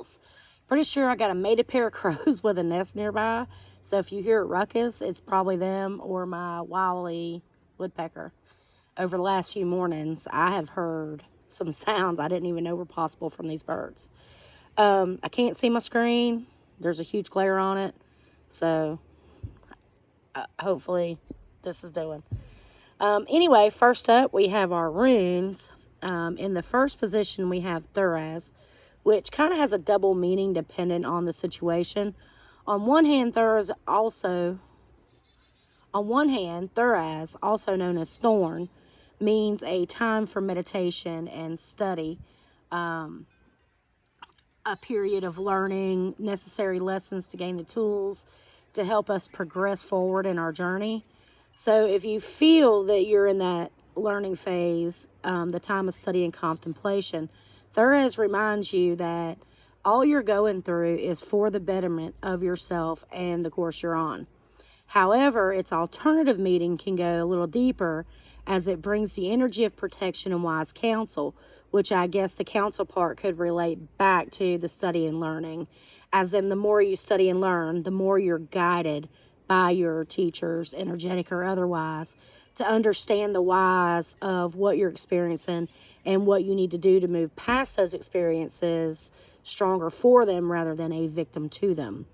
else. Pretty sure I got a mated pair of crows with a nest nearby. So if you hear a ruckus, it's probably them or my wily woodpecker. Over the last few mornings, I have heard some sounds I didn't even know were possible from these birds. I can't see my screen. There's a huge glare on it. So hopefully this is doing. Anyway, first up, we have our runes. In the first position, we have Thuraz, which kind of has a double meaning dependent on the situation. On one hand, Thuraz, also known as Thorn, means a time for meditation and study, um, a period of learning necessary lessons to gain the tools to help us progress forward in our journey. So if you feel that you're in that learning phase, the time of study and contemplation, Thuraz reminds you that all you're going through is for the betterment of yourself and the course you're on. However, its alternative meaning can go a little deeper as it brings the energy of protection and wise counsel, which I guess the counsel part could relate back to the study and learning. As in, the more you study and learn, the more you're guided by your teachers, energetic or otherwise, to understand the whys of what you're experiencing and what you need to do to move past those experiences stronger for them rather than a victim to them.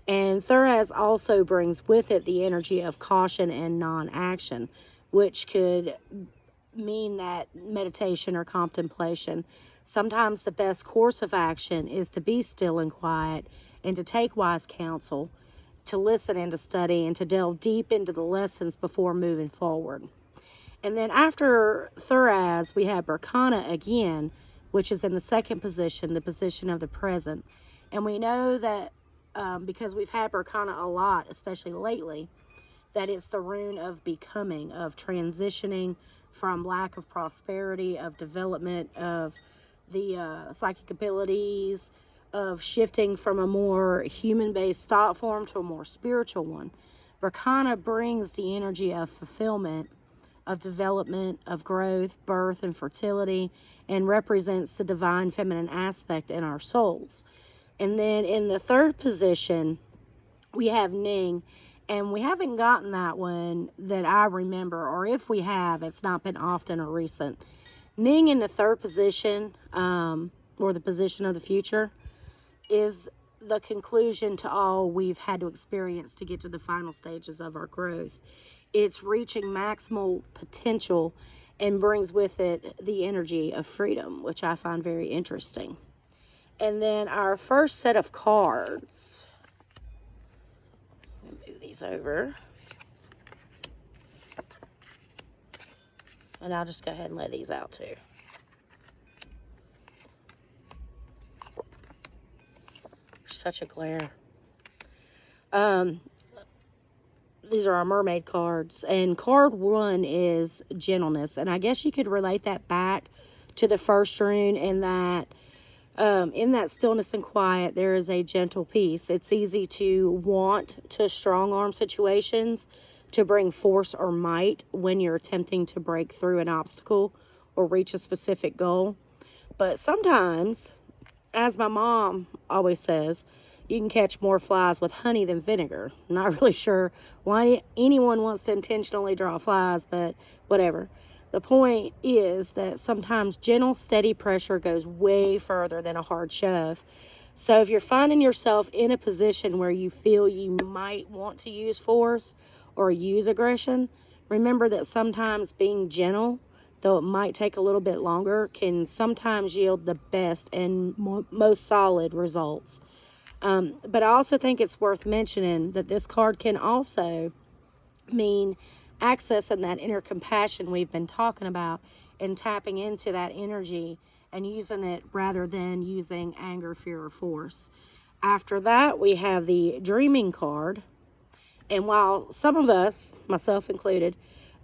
And Thuraz also brings with it the energy of caution and non action, which could mean that meditation or contemplation. Sometimes the best course of action is to be still and quiet and to take wise counsel, to listen and to study and to delve deep into the lessons before moving forward. And then after Thuraz, we have Berkana again, which is in the second position, the position of the present. And we know that because we've had Berkana a lot, especially lately, that it's the rune of becoming, of transitioning from lack of prosperity, of development, of the psychic abilities, of shifting from a more human-based thought form to a more spiritual one. Berkana brings the energy of fulfillment, of development, of growth, birth, and fertility, and represents the divine feminine aspect in our souls. And then in the third position, we have Ning, and we haven't gotten that one that I remember, or if we have, it's not been often or recent. Ning in the third position, or the position of the future, is the conclusion to all we've had to experience to get to the final stages of our growth. It's reaching maximal potential and brings with it the energy of freedom, which I find very interesting. And then our first set of cards, move these over, and I'll just go ahead and lay these out too. Such a glare. These are our mermaid cards, and card one is gentleness, and I guess you could relate that back to the first rune in that stillness and quiet there is a gentle peace. It's easy to want to strong arm situations to bring force or might when you're attempting to break through an obstacle or reach a specific goal, but sometimes, as my mom always says, you can catch more flies with honey than vinegar. I'm not really sure why anyone wants to intentionally draw flies, but whatever. The point is that sometimes gentle, steady pressure goes way further than a hard shove. So if you're finding yourself in a position where you feel you might want to use force or use aggression, remember that sometimes being gentle, though it might take a little bit longer, can sometimes yield the best and most solid results. But I also think it's worth mentioning that this card can also mean accessing that inner compassion we've been talking about and tapping into that energy and using it rather than using anger, fear, or force. After that, we have the dreaming card. And while some of us, myself included,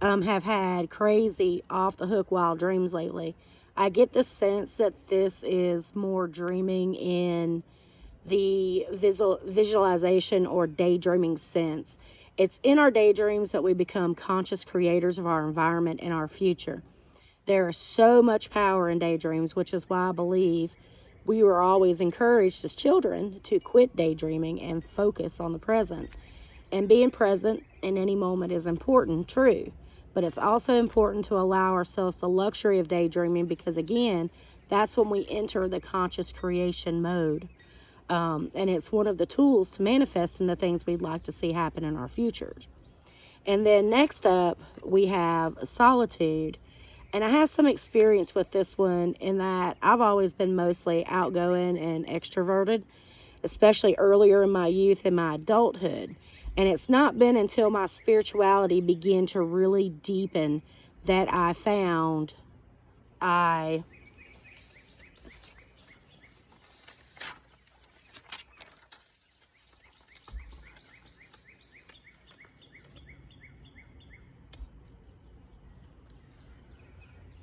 have had crazy off the hook wild dreams lately, I get the sense that this is more dreaming in the visualization or daydreaming sense. It's in our daydreams that we become conscious creators of our environment and our future. There is so much power in daydreams, which is why I believe we were always encouraged as children to quit daydreaming and focus on the present. And being present in any moment is important, true. But it's also important to allow ourselves the luxury of daydreaming because, again, that's when we enter the conscious creation mode. And it's one of the tools to manifest in the things we'd like to see happen in our futures. And then next up, we have solitude. And I have some experience with this one in that I've always been mostly outgoing and extroverted, especially earlier in my youth and my adulthood. And it's not been until my spirituality began to really deepen that I found I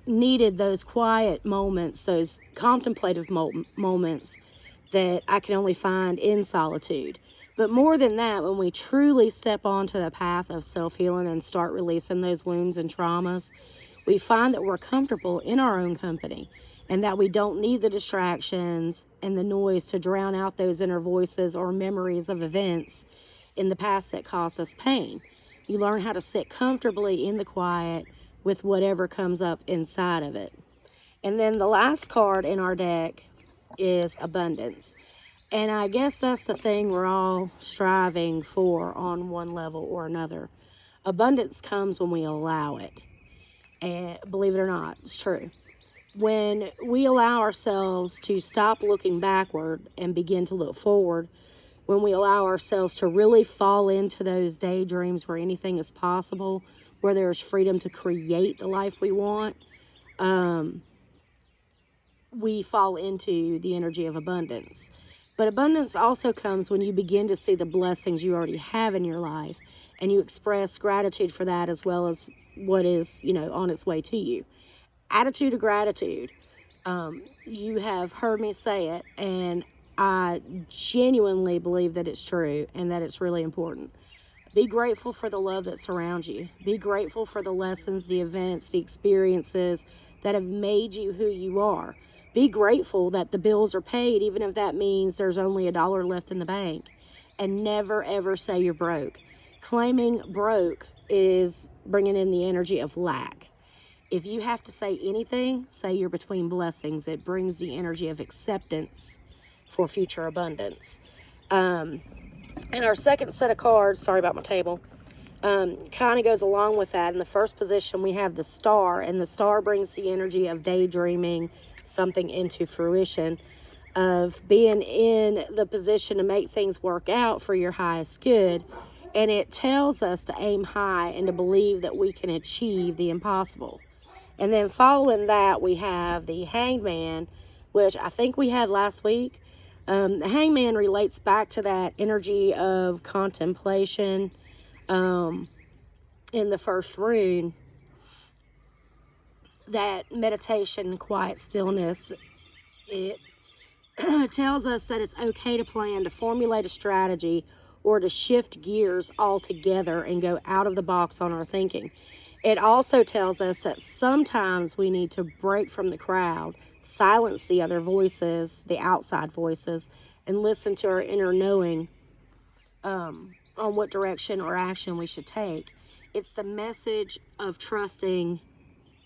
needed those quiet moments, those contemplative moments that I can only find in solitude. But more than that, when we truly step onto the path of self healing and start releasing those wounds and traumas, we find that we're comfortable in our own company and that we don't need the distractions and the noise to drown out those inner voices or memories of events in the past that caused us pain. You learn how to sit comfortably in the quiet with whatever comes up inside of it. And then the last card in our deck is abundance. And I guess that's the thing we're all striving for on one level or another. Abundance comes when we allow it. And believe it or not, it's true. When we allow ourselves to stop looking backward and begin to look forward, when we allow ourselves to really fall into those daydreams where anything is possible, where there's freedom to create the life we want, we fall into the energy of abundance. But abundance also comes when you begin to see the blessings you already have in your life and you express gratitude for that as well as what is, on its way to you. Attitude of gratitude. You have heard me say it, and I genuinely believe that it's true and that it's really important. Be grateful for the love that surrounds you. Be grateful for the lessons, the events, the experiences that have made you who you are. Be grateful that the bills are paid, even if that means there's only $1 left in the bank. And never, ever say you're broke. Claiming broke is bringing in the energy of lack. If you have to say anything, say you're between blessings. It brings the energy of acceptance for future abundance. And our second set of cards, sorry about my table, kind of goes along with that. In the first position, we have the star, and the star brings the energy of daydreaming something into fruition, of being in the position to make things work out for your highest good. And it tells us to aim high and to believe that we can achieve the impossible. And then following that, we have the hangman, which I think we had last week. The hangman relates back to that energy of contemplation in the first rune, that meditation, quiet stillness. It tells us that it's okay to plan, to formulate a strategy, or to shift gears altogether and go out of the box on our thinking. It also tells us that sometimes we need to break from the crowd, silence the other voices, the outside voices, and listen to our inner knowing on what direction or action we should take. It's the message of trusting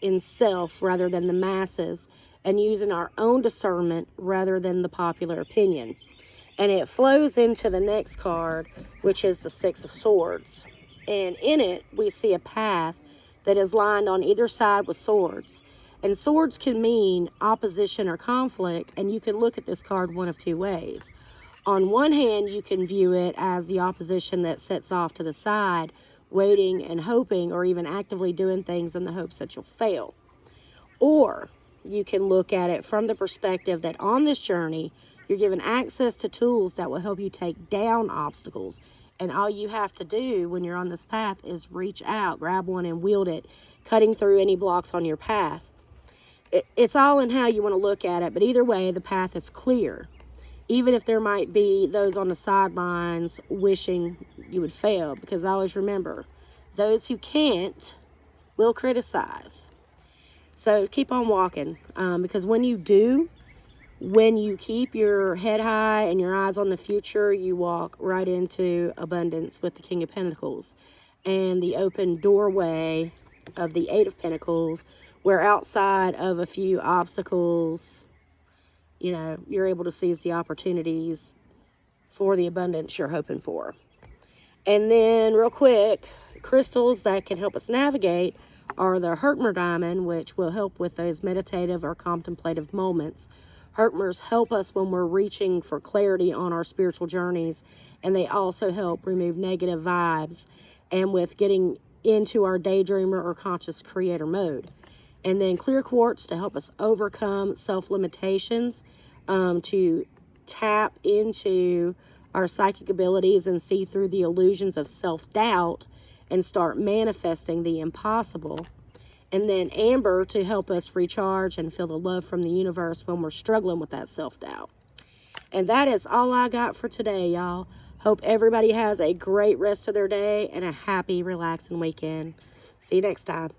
in self rather than the masses and using our own discernment rather than the popular opinion. And it flows into the next card, which is the Six of Swords. And in it, we see a path that is lined on either side with swords. And swords can mean opposition or conflict, and you can look at this card one of two ways. On one hand, you can view it as the opposition that sits off to the side, waiting and hoping, or even actively doing things in the hopes that you'll fail. Or you can look at it from the perspective that on this journey, you're given access to tools that will help you take down obstacles. And all you have to do when you're on this path is reach out, grab one, and wield it, cutting through any blocks on your path. It's all in how you want to look at it, but either way, the path is clear. Even if there might be those on the sidelines wishing you would fail, because always remember, those who can't will criticize. So keep on walking, because when you do, when you keep your head high and your eyes on the future, you walk right into abundance with the King of Pentacles and the open doorway of the Eight of Pentacles, where outside of a few obstacles, you know, you're able to seize the opportunities for the abundance you're hoping for. And then real quick, crystals that can help us navigate are the Herkimer diamond, which will help with those meditative or contemplative moments. Herkimers help us when we're reaching for clarity on our spiritual journeys, and they also help remove negative vibes and with getting into our daydreamer or conscious creator mode. And then clear quartz to help us overcome self-limitations, to tap into our psychic abilities and see through the illusions of self-doubt and start manifesting the impossible. And then amber to help us recharge and feel the love from the universe when we're struggling with that self-doubt. And that is all I got for today, y'all. Hope everybody has a great rest of their day and a happy, relaxing weekend. See you next time.